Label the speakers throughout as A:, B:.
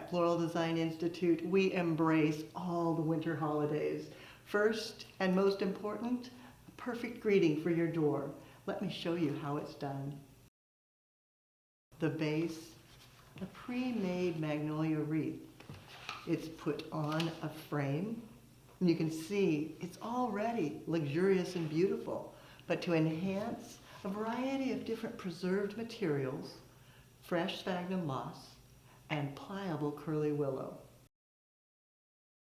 A: Floral Design Institute, we embrace all the winter holidays. First and most important, a perfect greeting for your door. Let me show you how it's done. The base, a pre-made magnolia wreath. It's put on a frame. And you can see it's already luxurious and beautiful, but to enhance, a variety of different preserved materials, fresh sphagnum moss, and pliable curly willow.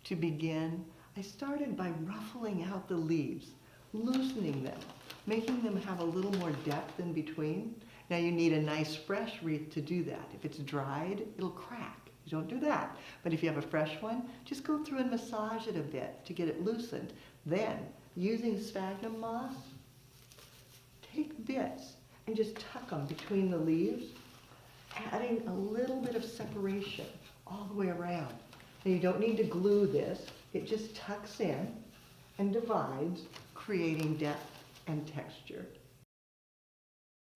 A: To begin, I started by ruffling out the leaves, loosening them, making them have a little more depth in between. Now you need a nice fresh wreath to do that. If it's dried, it'll crack. You don't do that. But if you have a fresh one, just go through and massage it a bit to get it loosened. Then, using sphagnum moss, take bits and just tuck them between the leaves, adding a little bit of separation all the way around. Now you don't need to glue this. It just tucks in and divides, creating depth and texture.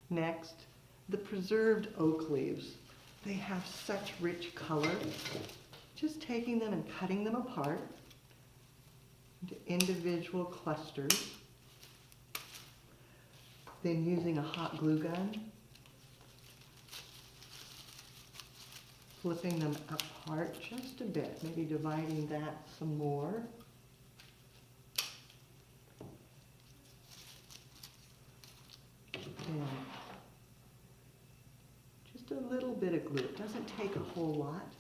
A: Next, the preserved oak leaves. They have such rich color. Just taking them and cutting them apart into individual clusters. Then using a hot glue gun, flipping them apart just a bit, maybe dividing that some more. And just a little bit of glue. It doesn't take a whole lot.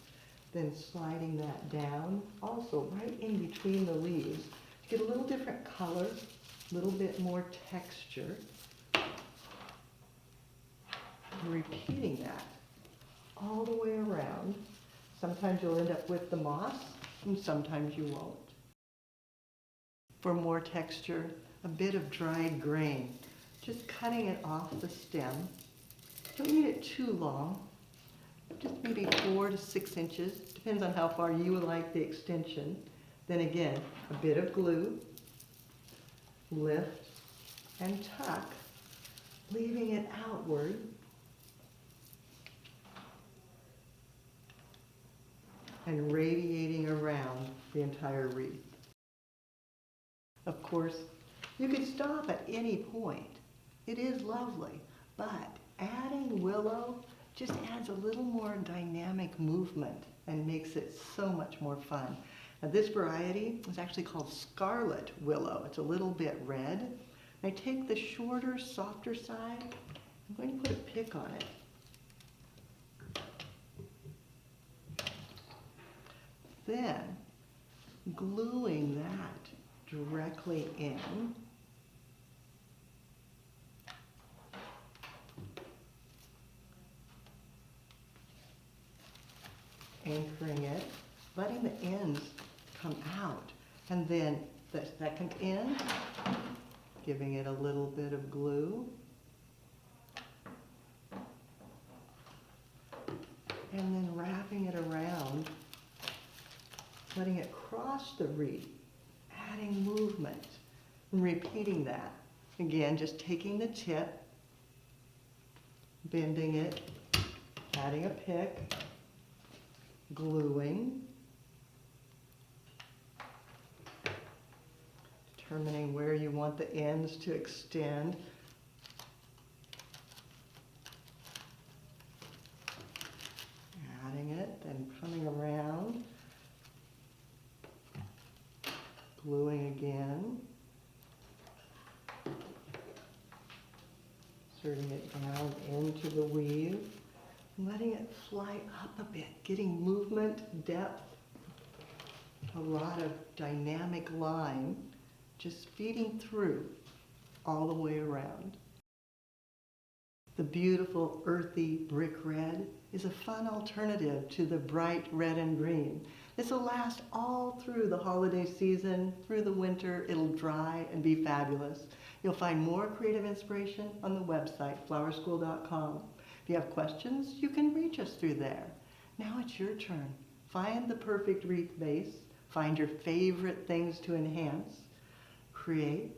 A: Then sliding that down, also right in between the leaves, to get a little different color, a little bit more texture. And repeating that all the way around. Sometimes you'll end up with the moss, and sometimes you won't. For more texture, a bit of dried grain. Just cutting it off the stem. Don't need it too long, just maybe 4 to 6 inches. Depends on how far you would like the extension. Then again, a bit of glue, lift and tuck, leaving it outward. And radiating around the entire wreath. Of course, you could stop at any point. It is lovely, but adding willow just adds a little more dynamic movement and makes it so much more fun. Now this variety is actually called scarlet willow. It's a little bit red. I take the shorter, softer side. I'm going to put a pick on it. Then gluing that directly in. Anchoring it, letting the ends come out. And then the second end, giving it a little bit of glue. And then wrapping it around, letting it cross the wreath, adding movement, and repeating that. Again, just taking the tip, bending it, adding a pick, gluing, determining where you want the ends to extend. Adding it, then coming around. Gluing again, inserting it down into the weave, and letting it fly up a bit, getting movement, depth, a lot of dynamic line, just feeding through all the way around. The beautiful earthy brick red is a fun alternative to the bright red and green. This will last all through the holiday season, through the winter. It'll dry and be fabulous. You'll find more creative inspiration on the website, flowerschool.com. If you have questions, you can reach us through there. Now it's your turn. Find the perfect wreath base, find your favorite things to enhance, create,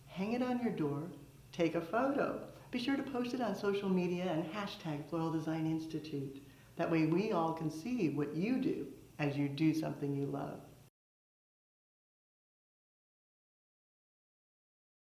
A: hang it on your door, take a photo. Be sure to post it on social media and hashtag Floral Design Institute. That way we all can see what you do as you do something you love.